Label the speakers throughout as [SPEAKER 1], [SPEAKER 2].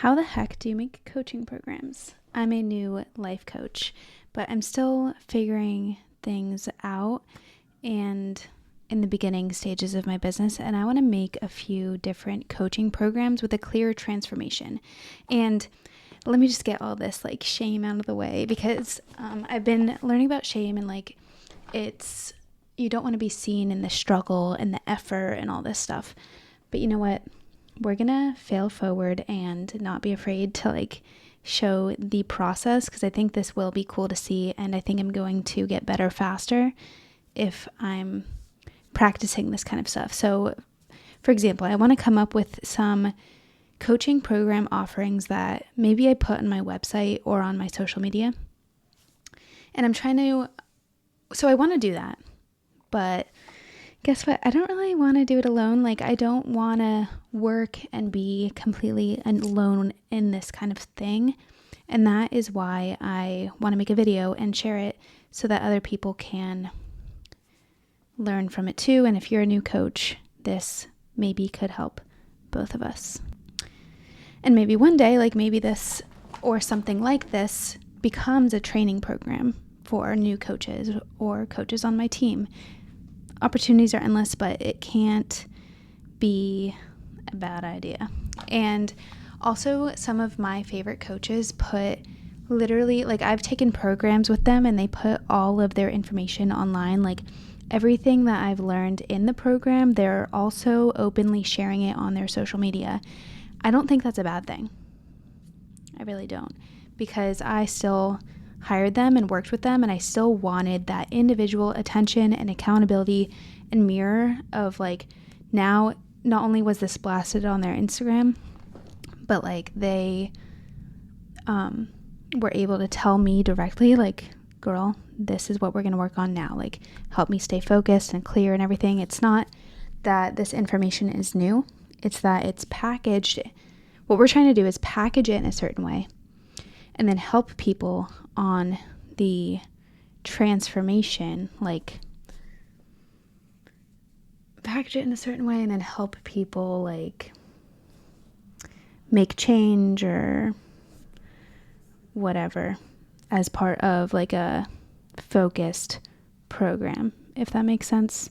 [SPEAKER 1] How the heck do you make coaching programs? I'm a new life coach, but I'm still figuring things out and in the beginning stages of my business, and I want to make a few different coaching programs with a clear transformation. And let me just get all this like shame out of the way, because I've been learning about shame, and like it's you don't want to be seen in the struggle and the effort and all this stuff. But you know what? We're gonna fail forward and not be afraid to like show the process, because I think this will be cool to see, and I think I'm going to get better faster if I'm practicing this kind of stuff. So for example, I want to come up with some coaching program offerings that maybe I put on my website or on my social media, and I want to do that, but guess what? I don't really want to do it alone. Like, I don't want to work and be completely alone in this kind of thing. And that is why I want to make a video and share it so that other people can learn from it too. And if you're a new coach, this maybe could help both of us. And maybe one day, like maybe this or something like this becomes a training program for new coaches or coaches on my team. Opportunities are endless, but it can't be a bad idea. And also, some of my favorite coaches put literally, like, I've taken programs with them and they put all of their information online, like everything that I've learned in the program. They're also openly sharing it on their social media. I don't think that's a bad thing. I really don't, because I still hired them and worked with them, and I still wanted that individual attention and accountability and mirror of like, now not only was this blasted on their Instagram, but like they were able to tell me directly, like, girl, this is what we're going to work on now, like help me stay focused and clear and everything. It's not that this information is new, it's that it's packaged. What we're trying to do is package it in a certain way and then help people on the transformation, like package it in a certain way and then help people like make change or whatever as part of like a focused program, if that makes sense.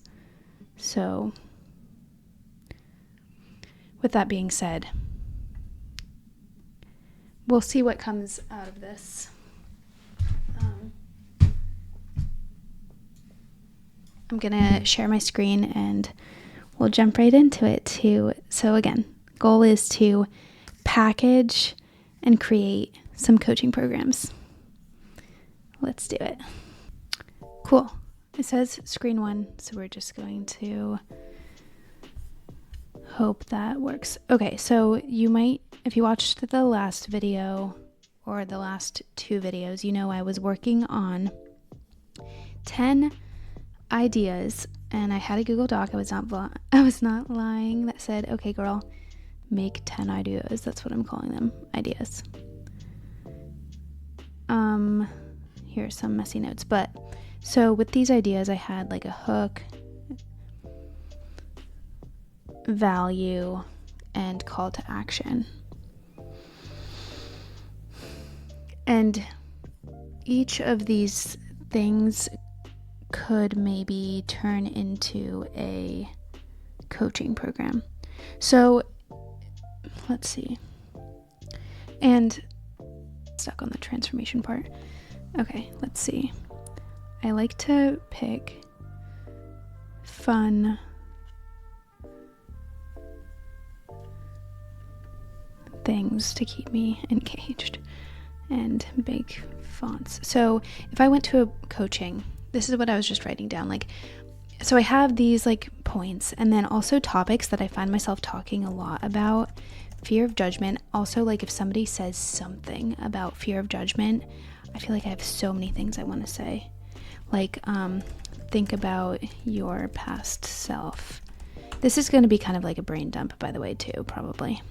[SPEAKER 1] So with that being said, we'll see what comes out of this. I'm gonna share my screen and we'll jump right into it too. So again, goal is to package and create some coaching programs. Let's do it. Cool. It says screen 1, so we're just going to hope that works. Okay, so you might, if you watched the last video or the last 2 videos, you know I was working on 10 ideas, and I had a Google Doc. I was not lying, that said, okay girl, make 10 ideas. That's what I'm calling them, ideas. Here's some messy notes, but so with these ideas I had like a hook, value, and call to action. And each of these things could maybe turn into a coaching program. So let's see. And stuck on the transformation part. Okay, let's see. I like to pick fun things to keep me engaged and big fonts. So if I went to a coaching, this is what I was just writing down. Like, so I have these like points, and then also topics that I find myself talking a lot about. Fear of judgment. Also, like if somebody says something about fear of judgment, I feel like I have so many things I want to say. Like, think about your past self. This is going to be kind of like a brain dump, by the way, too, probably.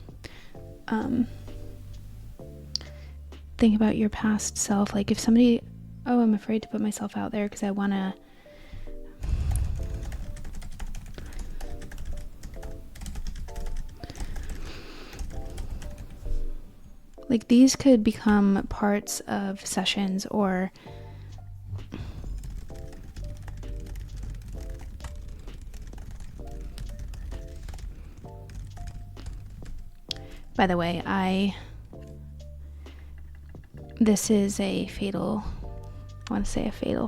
[SPEAKER 1] Think about your past self. Like if somebody, I'm afraid to put myself out there because I want to Like these could become parts of sessions, or by the way, this is a fatal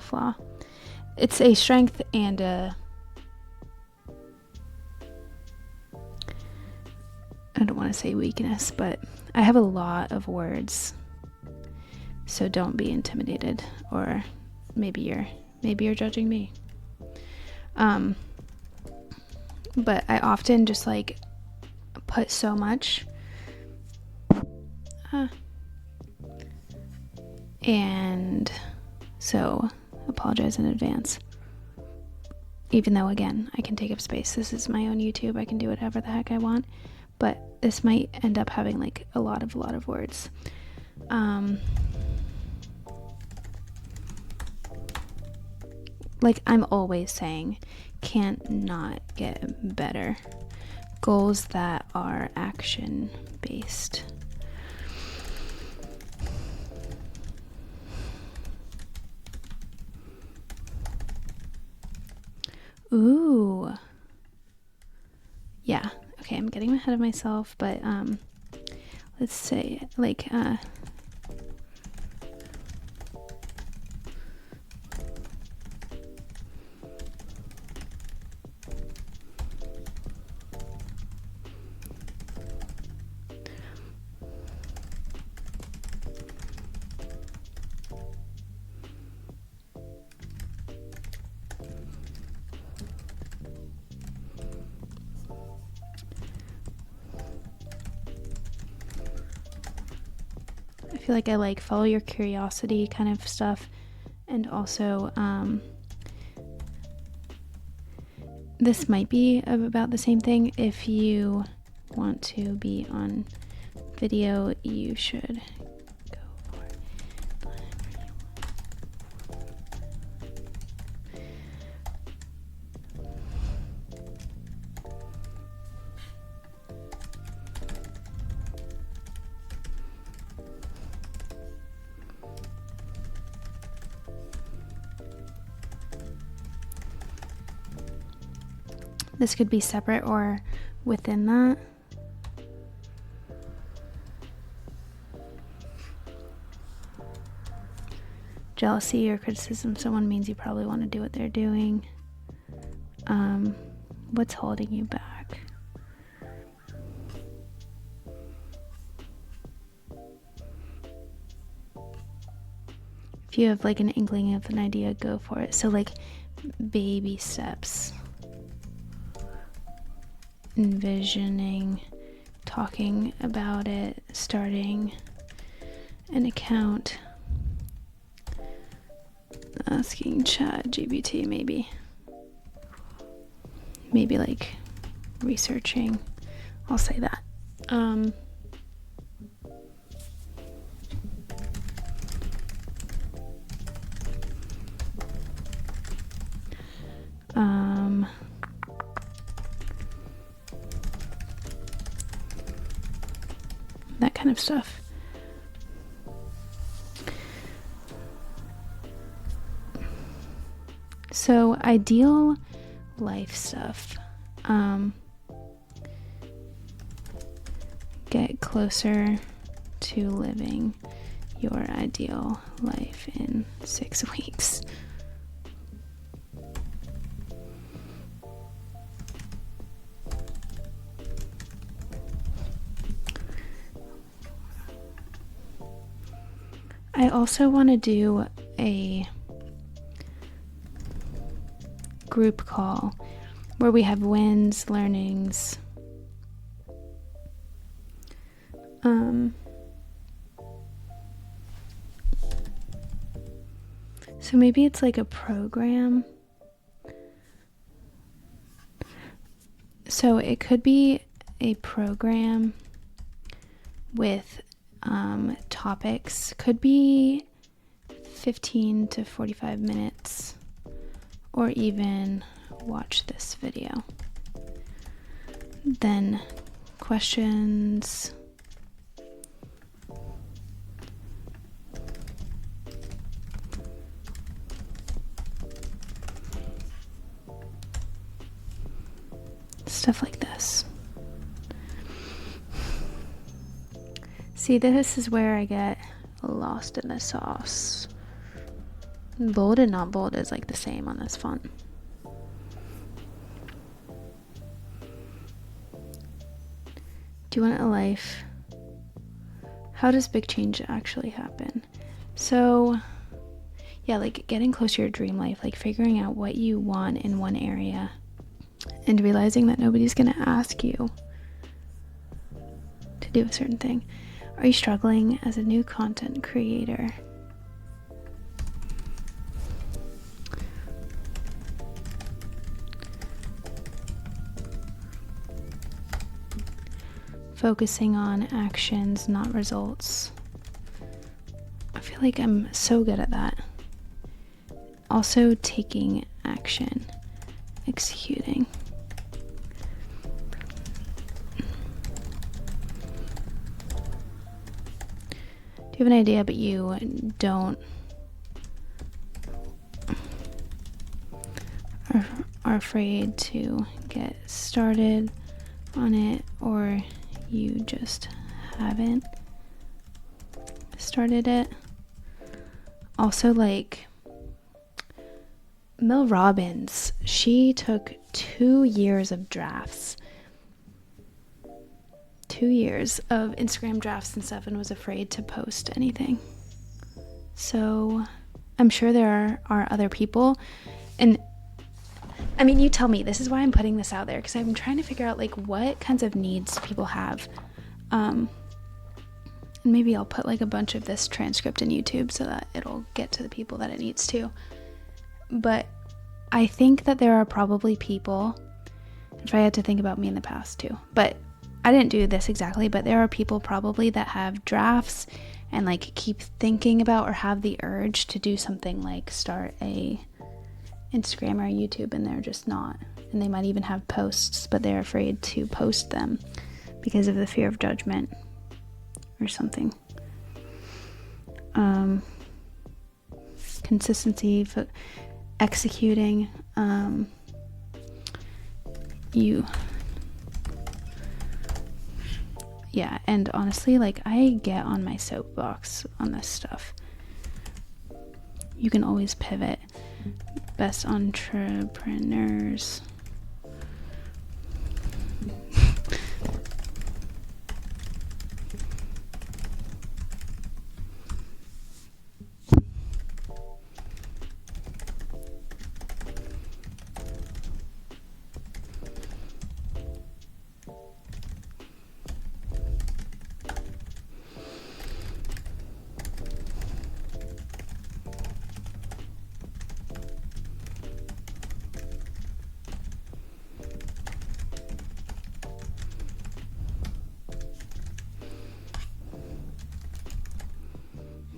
[SPEAKER 1] flaw. It's a strength and I don't want to say weakness, but I have a lot of words. So don't be intimidated, or maybe you're judging me. But I often just like put so much. And so apologize in advance. Even though, again, I can take up space. This is my own YouTube. I can do whatever the heck I want. But this might end up having like a lot of words. Like I'm always saying, can't not get better. Goals that are action based. Ooh. Yeah. Okay, I'm getting ahead of myself, but let's say like I feel like I like follow your curiosity kind of stuff, and also this might be about the same thing. If you want to be on video, you should go for it. This could be separate or within that. Jealousy or criticism of someone means you probably want to do what they're doing. What's holding you back? If you have like an inkling of an idea, go for it. So like baby steps. Envisioning, talking about it, starting an account, asking ChatGPT, maybe like researching. I'll say that. That kind of stuff. So ideal life stuff. Get closer to living your ideal life in 6 weeks. I also want to do a group call where we have wins, learnings, so maybe it's like a program. So it could be a program with topics. Could be 15 to 45 minutes, or even watch this video. Then questions. Stuff like this. See, this is where I get lost in the sauce. Bold and not bold is like the same on this font. Do you want a life? How does big change actually happen? So, yeah, like getting closer to your dream life, like figuring out what you want in one area and realizing that nobody's going to ask you to do a certain thing. Are you struggling as a new content creator? Focusing on actions, not results. I feel like I'm so good at that. Also taking action, executing. Do you have an idea but you don't are afraid to get started on it, or you just haven't started it? Also, like Mel Robbins, she took 2 years of drafts, 2 years of Instagram drafts and stuff, and was afraid to post anything. So I'm sure there are other people, and I mean, you tell me. This is why I'm putting this out there, because I'm trying to figure out like what kinds of needs people have. And maybe I'll put like a bunch of this transcript in YouTube so that it'll get to the people that it needs to. But I think that there are probably people, if I had to think about me in the past too, but I didn't do this exactly, but there are people probably that have drafts and like keep thinking about or have the urge to do something like start a Instagram or YouTube, and they're just not. And they might even have posts, but they're afraid to post them because of the fear of judgment or something. Consistency, executing. Yeah, and honestly, like I get on my soapbox on this stuff. You can always pivot. Best entrepreneurs.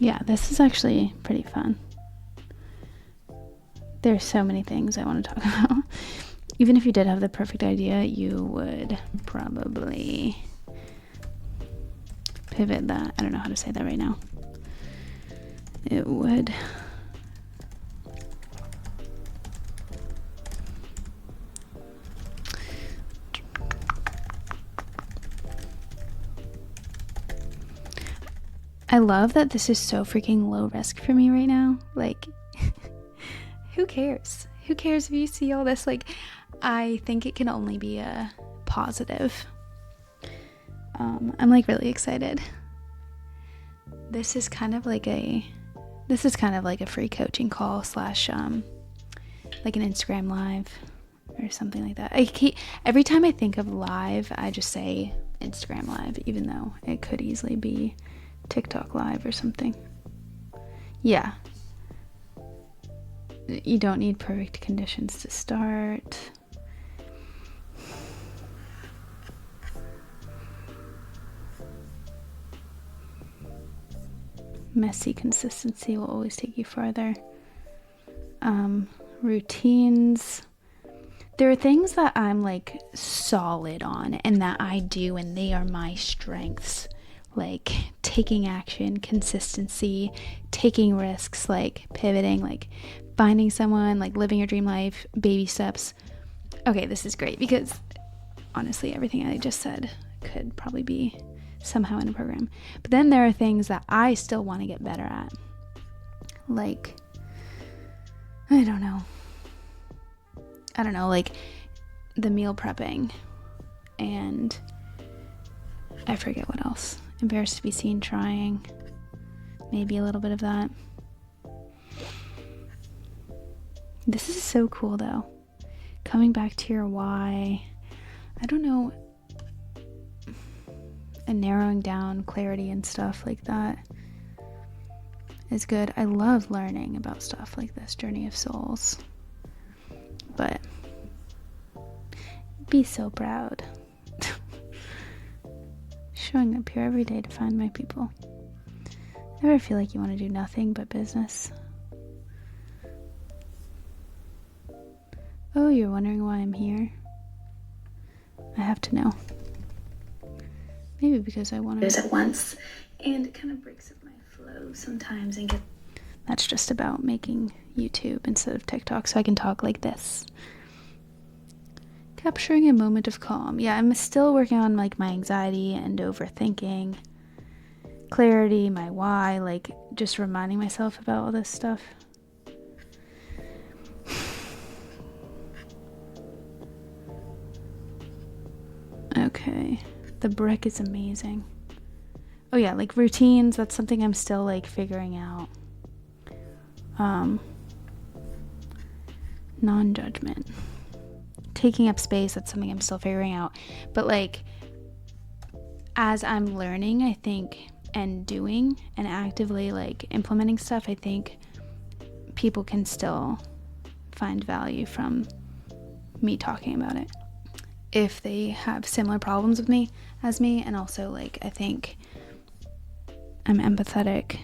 [SPEAKER 1] Yeah, this is actually pretty fun. There's so many things I want to talk about. Even if you did have the perfect idea, you would probably pivot that. I don't know how to say that right now. It would. I love that this is so freaking low risk for me right now. Like, who cares? Who cares if you see all this? Like, I think it can only be a positive. I'm like really excited. This is kind of like a free coaching call / like an Instagram live or something like that. Every time I think of live, I just say Instagram live, even though it could easily be TikTok live or something. Yeah. You don't need perfect conditions to start. Messy consistency will always take you farther. Routines. There are things that I'm like solid on and that I do, and they are my strengths. Like taking action, consistency, taking risks, like pivoting, like finding someone, like living your dream life, baby steps. Okay, this is great because honestly, everything I just said could probably be somehow in a program. But then there are things that I still want to get better at. Like, I don't know, like the meal prepping, and I forget what else. Embarrassed to be seen trying. Maybe a little bit of that. This is so cool though. Coming back to your why. I don't know. And narrowing down clarity and stuff like that is good. I love learning about stuff like this Journey of Souls. But be so proud. Showing up here every day to find my people. Ever feel like you want to do nothing but business? Oh, you're wondering why I'm here? I have to know. Maybe because I want to do it at once, and it kind of breaks up my flow sometimes. And that's just about making YouTube instead of TikTok, so I can talk like this. Capturing a moment of calm. Yeah, I'm still working on like my anxiety and overthinking, clarity, my why, like just reminding myself about all this stuff. Okay, the brick is amazing. Oh yeah, like routines, that's something I'm still like figuring out. Non-judgment. Taking up space, that's something I'm still figuring out. But like, as I'm learning, I think, and doing and actively like implementing stuff, I think people can still find value from me talking about it if they have similar problems with me as me. And also like, I think I'm empathetic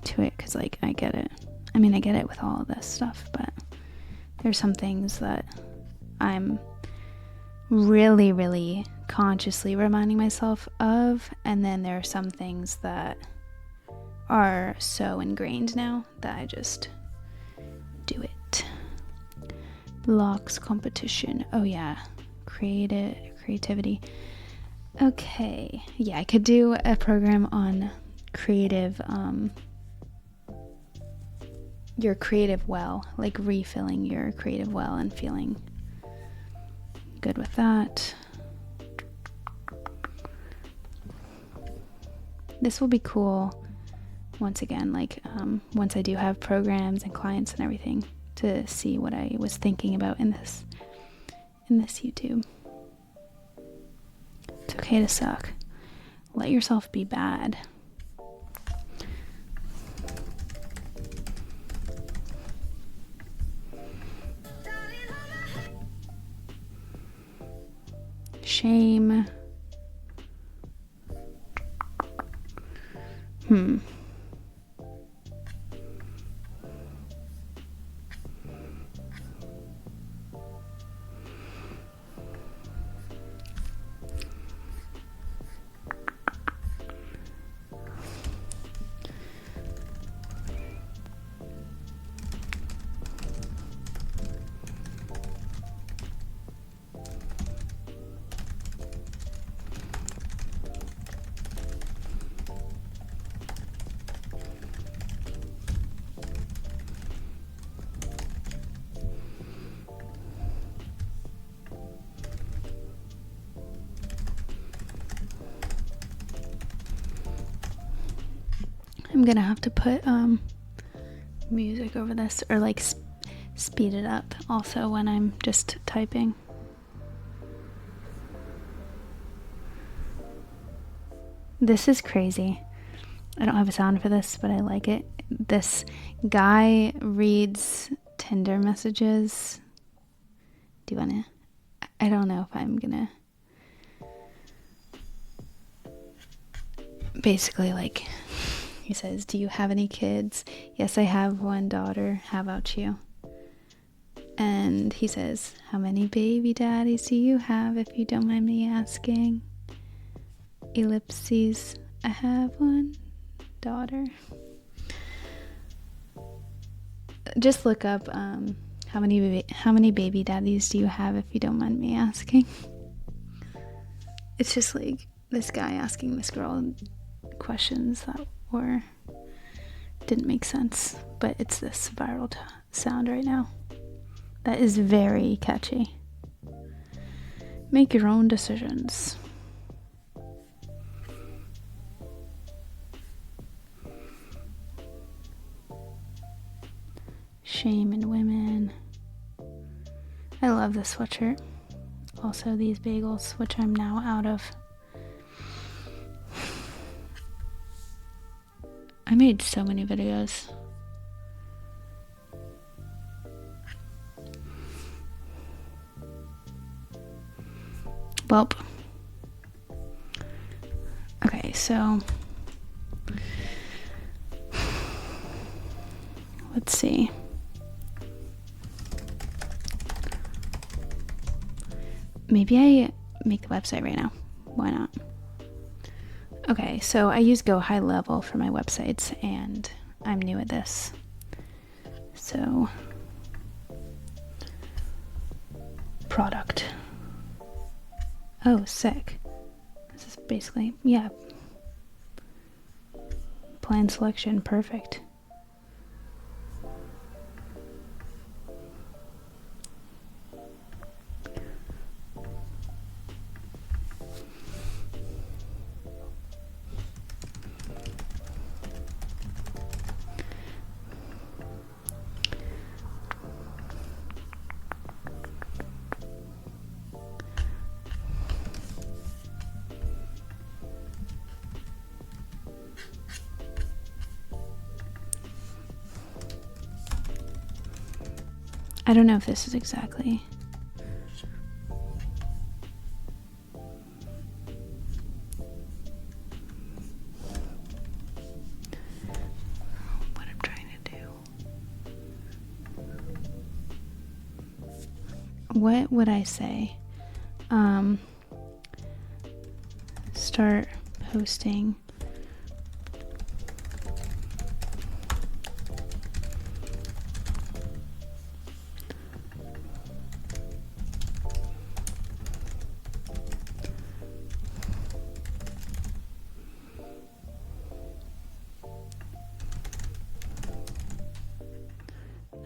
[SPEAKER 1] to it because like I get it. I mean, I get it with all of this stuff, but there's some things that I'm really, really consciously reminding myself of, and then there are some things that are so ingrained now that I just do it. Blocks competition. Oh yeah, creativity. Okay, yeah, I could do a program on creative, your creative well, like refilling your creative well and feeling good with that. This will be cool once again, like once I do have programs and clients and everything, to see what I was thinking about in this YouTube. It's okay to suck. Let yourself be bad. Shame. I'm gonna have to put music over this, or like speed it up also when I'm just typing. This is crazy. I don't have a sound for this, but I like it. This guy reads Tinder messages. Do you wanna? I don't know if I'm gonna. Basically, like, he says, "Do you have any kids?" "Yes, I have one daughter. How about you?" And he says, "How many baby daddies do you have, if you don't mind me asking?" Ellipses, "I have one daughter." Just look up how many baby daddies do you have, if you don't mind me asking. It's just like this guy asking this girl questions that didn't make sense, but it's this viral sound right now that is very catchy. Make your own decisions. Shame in women. I love this sweatshirt. Also these bagels, which I'm now out of. I made so many videos. Welp. Okay, so let's see. Maybe I make the website right now. Why not? Okay, so I use Go High Level for my websites, and I'm new at this. So, product. Oh, sick. This is basically, yeah. Plan selection, perfect. I don't know if this is exactly. What I'm trying to do. What would I say? Start posting.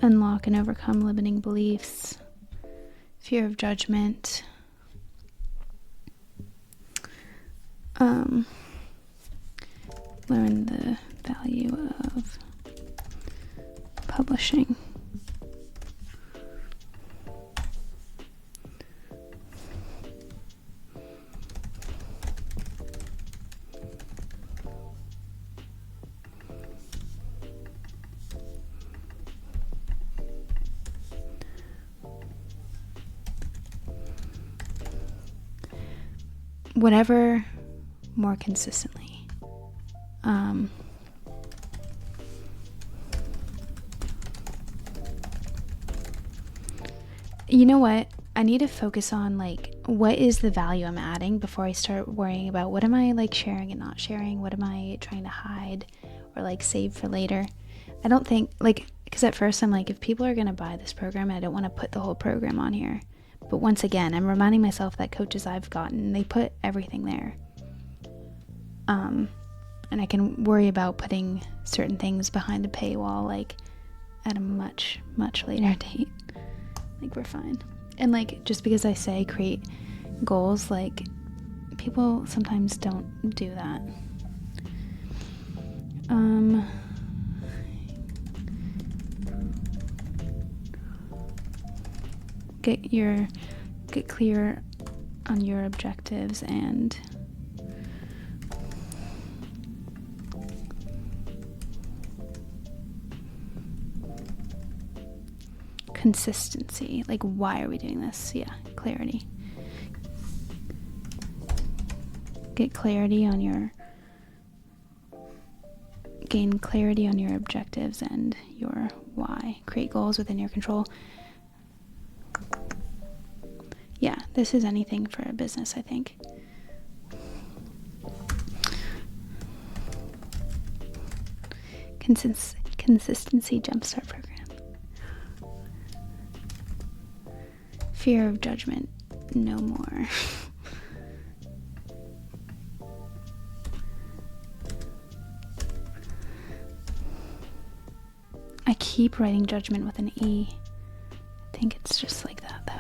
[SPEAKER 1] Unlock and overcome limiting beliefs, fear of judgment, learn the value of publishing. Whatever, more consistently. You know what? I need to focus on like what is the value I'm adding before I start worrying about what am I like sharing and not sharing, what am I trying to hide or like save for later. I don't think like, because at first I'm like, if people are gonna buy this program, I don't want to put the whole program on here. But once again, I'm reminding myself that coaches I've gotten, they put everything there. And I can worry about putting certain things behind a paywall like at a much, much later date. Like we're fine. And like just because I say create goals, like people sometimes don't do that. Get clear on your objectives and consistency. Like, why are we doing this? Yeah, clarity. Gain clarity on your objectives and your why. Create goals within your control. Yeah, this is anything for a business, I think. Consistency Jumpstart Program. Fear of judgment, no more. keep writing judgment with an E. I think it's just like that though.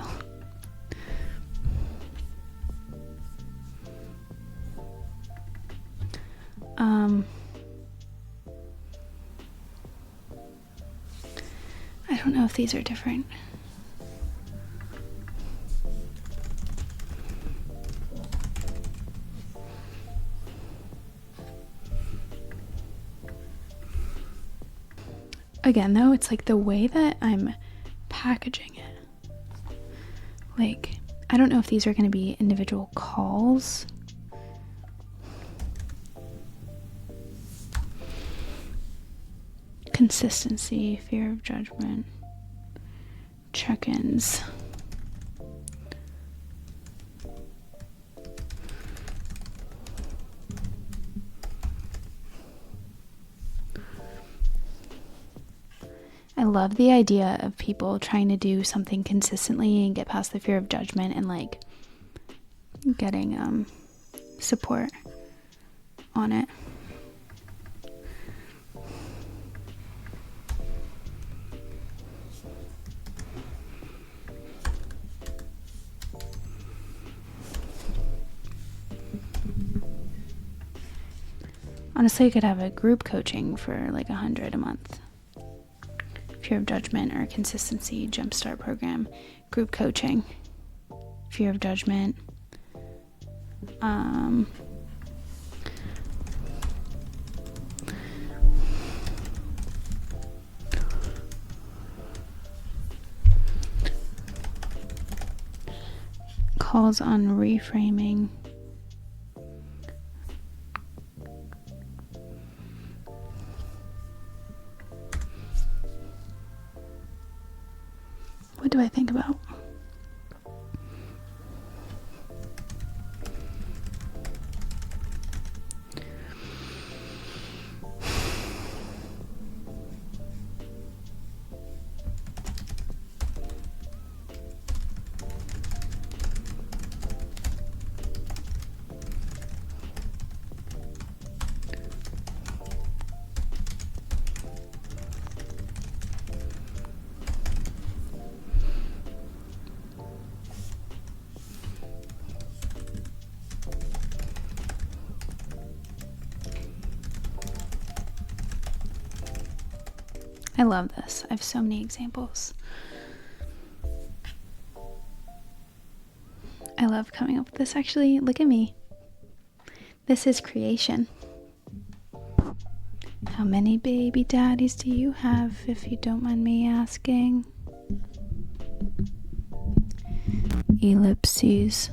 [SPEAKER 1] I don't know if these are different. Again, though, it's like the way that I'm packaging it. Like, I don't know if these are going to be individual calls. Consistency, fear of judgment, check-ins. I love the idea of people trying to do something consistently and get past the fear of judgment and like getting support on it. Honestly, I could have a group coaching for like $100 a month. Fear of judgment or consistency jumpstart program, group coaching, fear of judgment, calls on reframing. What do I think about? I love this. I have so many examples. I love coming up with this. Actually, look at me. This is creation. How many baby daddies do you have, if you don't mind me asking? Ellipses.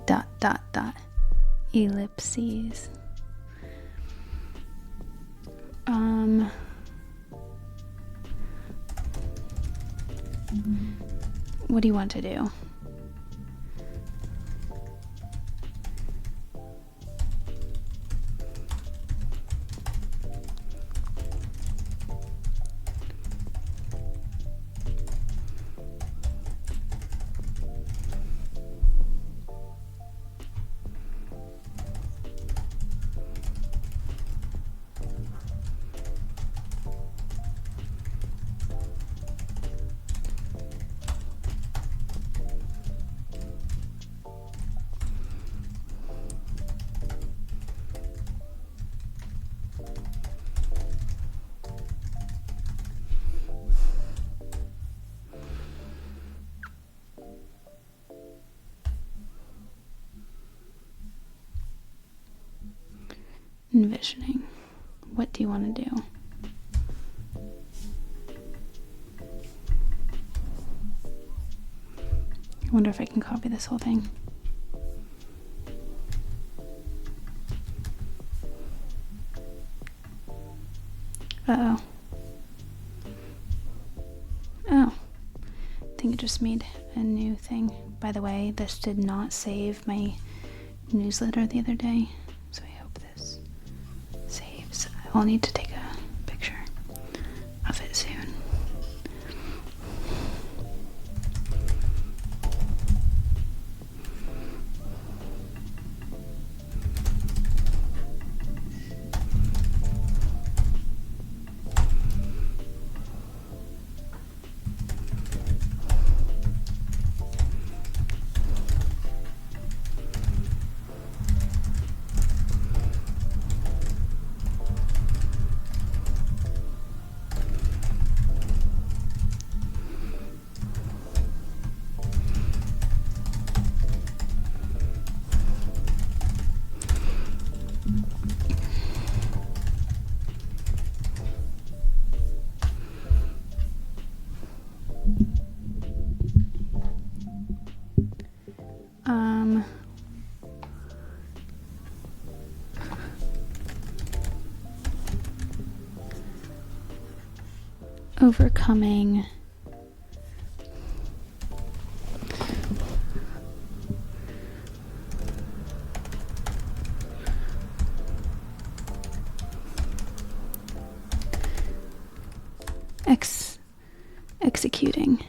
[SPEAKER 1] Dot, dot, dot. Ellipses. What do you want to do? Envisioning. What do you want to do? I wonder if I can copy this whole thing. Uh-oh. Oh. I think it just made a new thing. By the way, this did not save my newsletter the other day, so I hope this saves. I'll need to take a picture of it soon. overcoming executing.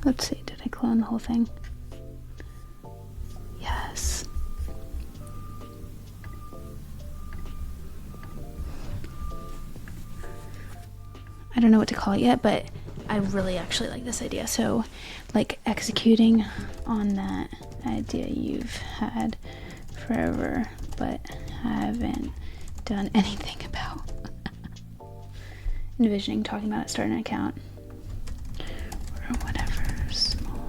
[SPEAKER 1] Let's see, did I clone the whole thing? Yes. I don't know what to call it yet, but I really actually like this idea. So, like, executing on that idea you've had forever, but haven't done anything about. Envisioning talking about it, starting an account, or whatever. Small.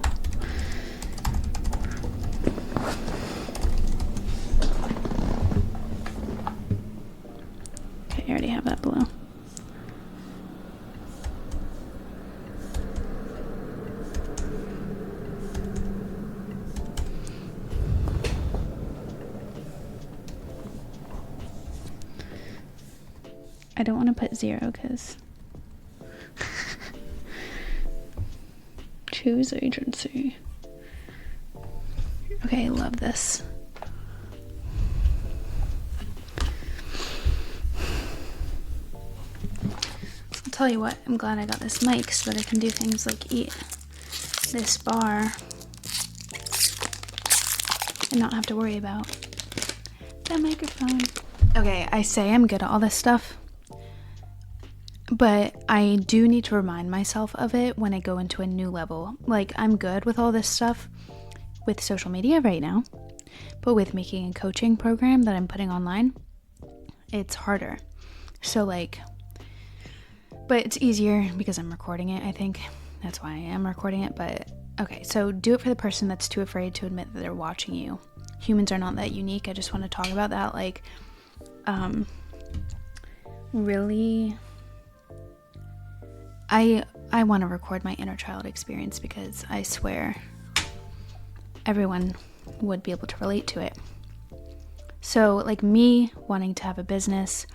[SPEAKER 1] Okay, I already have that below. I don't want to put 0 because choose agency. Okay, I love this. I'll tell you what, I'm glad I got this mic so that I can do things like eat this bar and not have to worry about the microphone. Okay, I say I'm good at all this stuff, but I do need to remind myself of it when I go into a new level. Like, I'm good with all this stuff with social media right now, but with making a coaching program that I'm putting online, it's harder. So like, but it's easier because I'm recording it, I think. That's why I am recording it. But okay, so do it for the person that's too afraid to admit that they're watching you. Humans are not that unique. I just want to talk about that. Like, really, I want to record my inner child experience because I swear everyone would be able to relate to it. So like me wanting to have a business,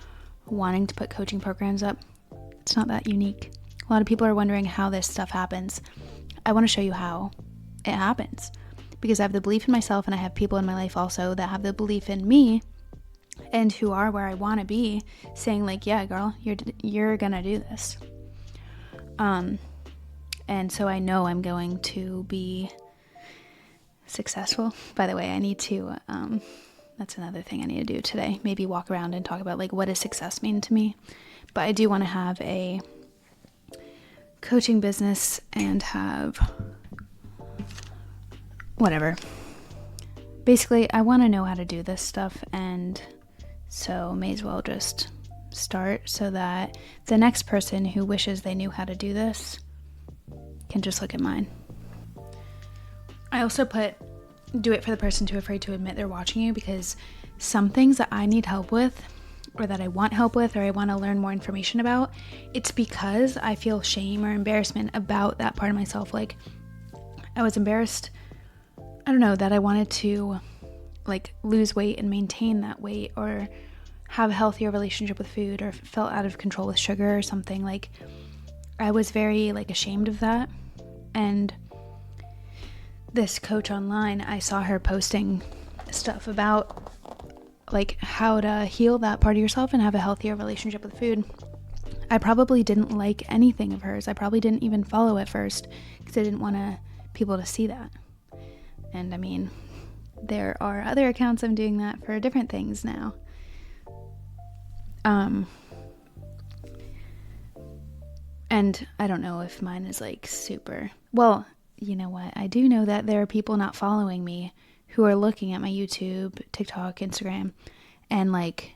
[SPEAKER 1] wanting to put coaching programs up, it's not that unique. A lot of people are wondering how this stuff happens. I want to show you how it happens because I have the belief in myself and I have people in my life also that have the belief in me and who are where I want to be, saying like, yeah, girl, you're gonna do this. And so I know I'm going to be successful. By the way, I need to, that's another thing I need to do today. Maybe walk around and talk about like, what does success mean to me? But I do want to have a coaching business and have whatever. Basically, I want to know how to do this stuff, and so may as well just start so that the next person who wishes they knew how to do this can just look at mine. I also put do it for the person too afraid to admit they're watching you, because some things that I need help with or that I want help with or I want to learn more information about, it's because I feel shame or embarrassment about that part of myself. Like, I was embarrassed, I don't know, that I wanted to like lose weight and maintain that weight, or have a healthier relationship with food, or felt out of control with sugar or something. Like, I was very like ashamed of that. And this coach online, I saw her posting stuff about like how to heal that part of yourself and have a healthier relationship with food. I probably didn't like anything of hers. I probably didn't even follow at first because I didn't want people to see that. And I mean, there are other accounts I'm doing that for different things now. And I don't know if mine is like super, well, you know what? I do know that there are people not following me who are looking at my YouTube, TikTok, Instagram, and like,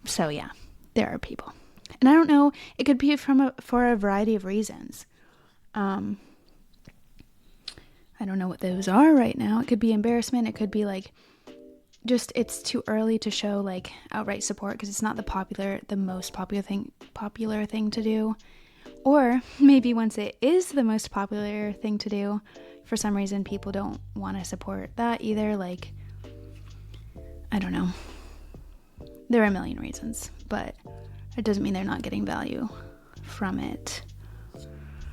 [SPEAKER 1] so yeah, there are people. And I don't know, it could be for a variety of reasons. I don't know what those are right now. It could be embarrassment. It could be like, just it's too early to show like outright support because it's not the most popular thing to do. Or maybe once it is the most popular thing to do, for some reason people don't want to support that either. Like, I don't know. There are a million reasons, but it doesn't mean they're not getting value from it.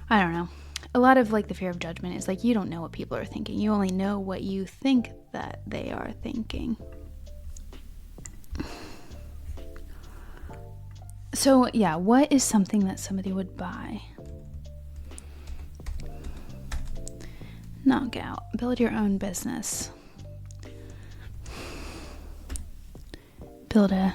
[SPEAKER 1] I don't know. A lot of like the fear of judgment is like, you don't know what people are thinking. You only know what you think that they are thinking. So yeah, what is something that somebody would buy? Knockout. Build your own business. Build a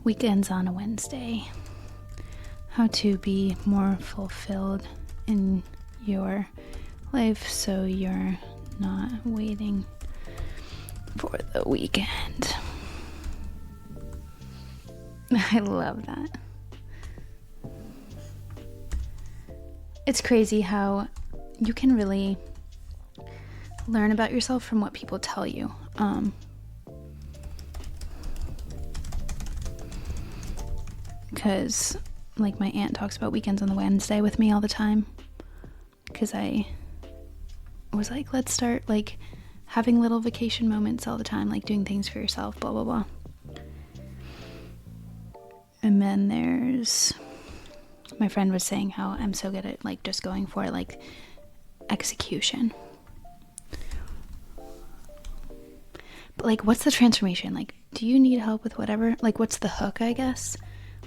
[SPEAKER 1] weekends on a Wednesday. How to be more fulfilled in your life so you're not waiting for the weekend. I love that. It's crazy how you can really learn about yourself from what people tell you. Because like my aunt talks about weekends on the Wednesday with me all the time, because I was like, let's start like having little vacation moments all the time, like doing things for yourself, blah blah blah. And then there's my friend was saying how I'm so good at like just going for like execution, but like what's the transformation? Like, do you need help with whatever? Like, what's the hook, I guess?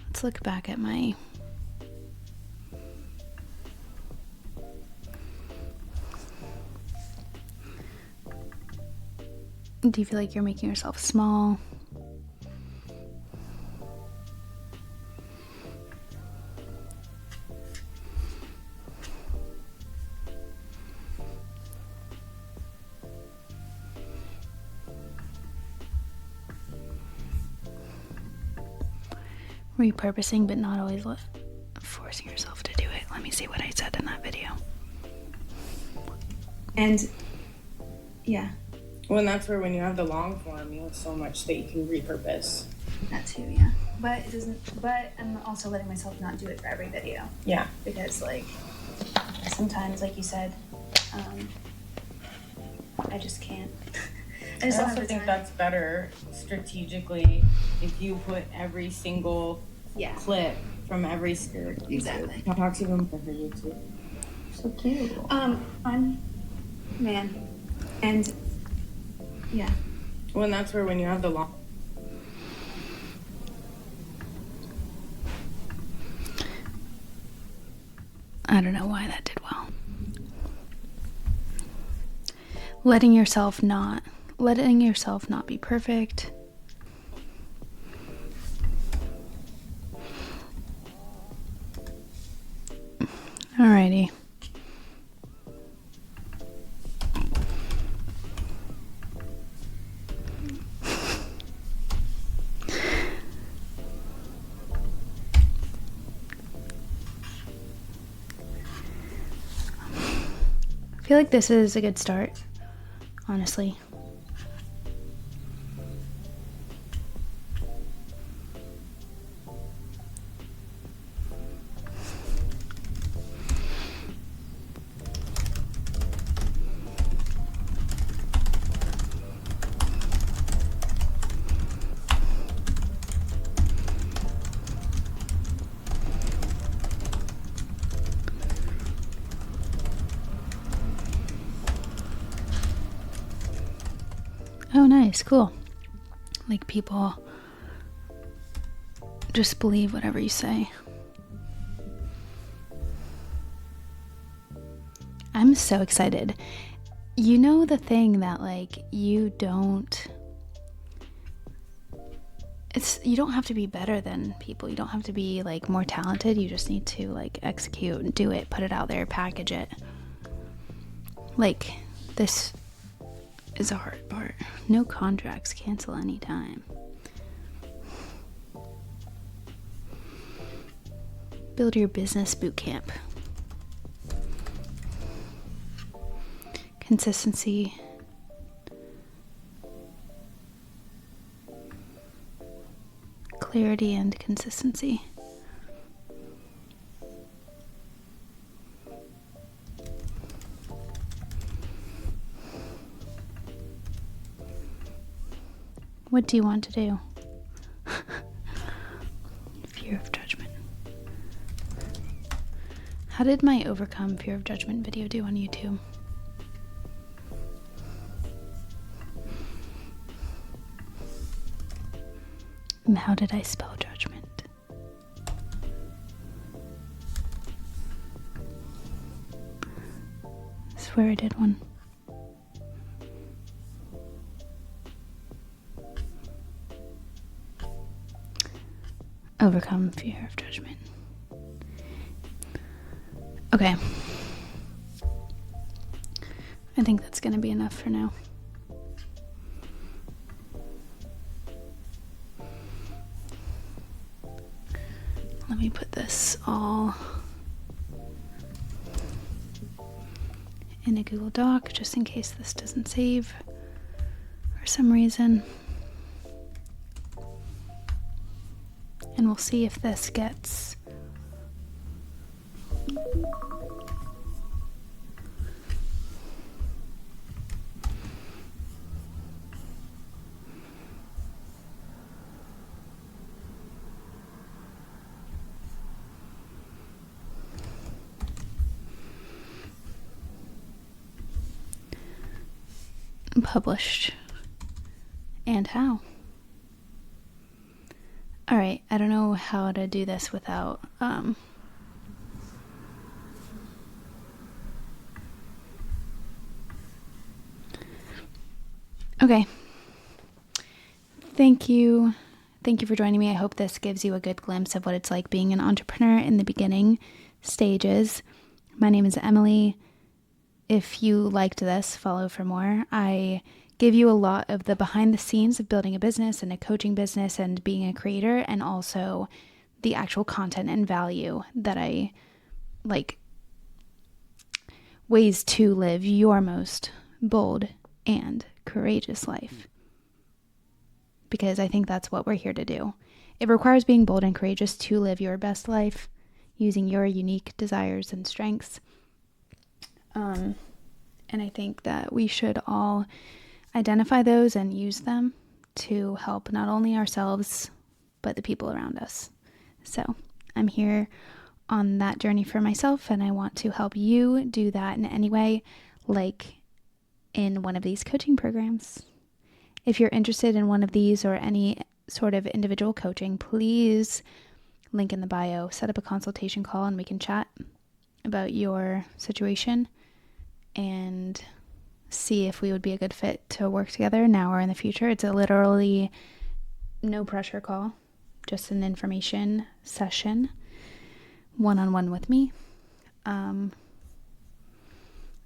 [SPEAKER 1] Let's look back at my do you feel like you're making yourself small? Repurposing, but not always forcing yourself to do it. Let me see what I said in that video. And yeah.
[SPEAKER 2] Well, and that's where when you have the long form, you have so much that you can repurpose.
[SPEAKER 1] That too, yeah. But it doesn't. But I'm also letting myself not do it for every video.
[SPEAKER 2] Yeah.
[SPEAKER 1] Because like sometimes, like you said, I just can't.
[SPEAKER 2] I also think that's better strategically if you put every single clip from every skirt.
[SPEAKER 1] Exactly.
[SPEAKER 2] I'll talk to them for her YouTube. So cute.
[SPEAKER 1] Fun, man, and yeah.
[SPEAKER 2] Well, and that's where when you have the long.
[SPEAKER 1] I don't know why that did well. Letting yourself not be perfect. Alrighty. I feel like this is a good start, honestly. Oh, nice, cool. Like, people just believe whatever you say. I'm so excited. You know the thing that, like, you don't... you don't have to be better than people. You don't have to be like more talented. You just need to like execute and do it, put it out there, package it. Like, this is a hard part. No contracts, cancel anytime. Build your business boot camp. Consistency. Clarity and consistency. What do you want to do? Fear of judgment. How did my overcome fear of judgment video do on YouTube? And how did I spell judgment? I swear I did one. Overcome fear of judgment. Okay. I think that's going to be enough for now. Let me put this all in a Google Doc just in case this doesn't save for some reason. And we'll see if this gets published and how. All right, I don't know how to do this without okay. Thank you for joining me. I hope this gives you a good glimpse of what it's like being an entrepreneur in the beginning stages. My name is Emily. If you liked this, follow for more. I give you a lot of the behind the scenes of building a business and a coaching business and being a creator, and also the actual content and value that I like, ways to live your most bold and courageous life. Because I think that's what we're here to do. It requires being bold and courageous to live your best life using your unique desires and strengths. And I think that we should all identify those and use them to help not only ourselves, but the people around us. So I'm here on that journey for myself, and I want to help you do that in any way, like in one of these coaching programs. If you're interested in one of these or any sort of individual coaching, please link in the bio, set up a consultation call, and we can chat about your situation and see if we would be a good fit to work together now or in the future. It's a literally no pressure call, just an information session, one-on-one with me. I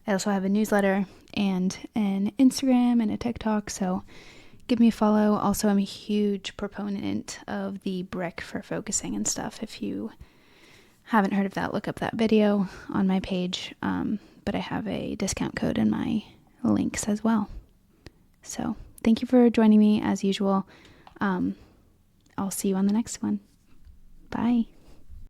[SPEAKER 1] also have a newsletter and an Instagram and a TikTok, so give me a follow. Also, I'm a huge proponent of the brick for focusing and stuff. If you haven't heard of that, look up that video on my page. But I have a discount code in my links as well. So thank you for joining me as usual. I'll see you on the next one. Bye.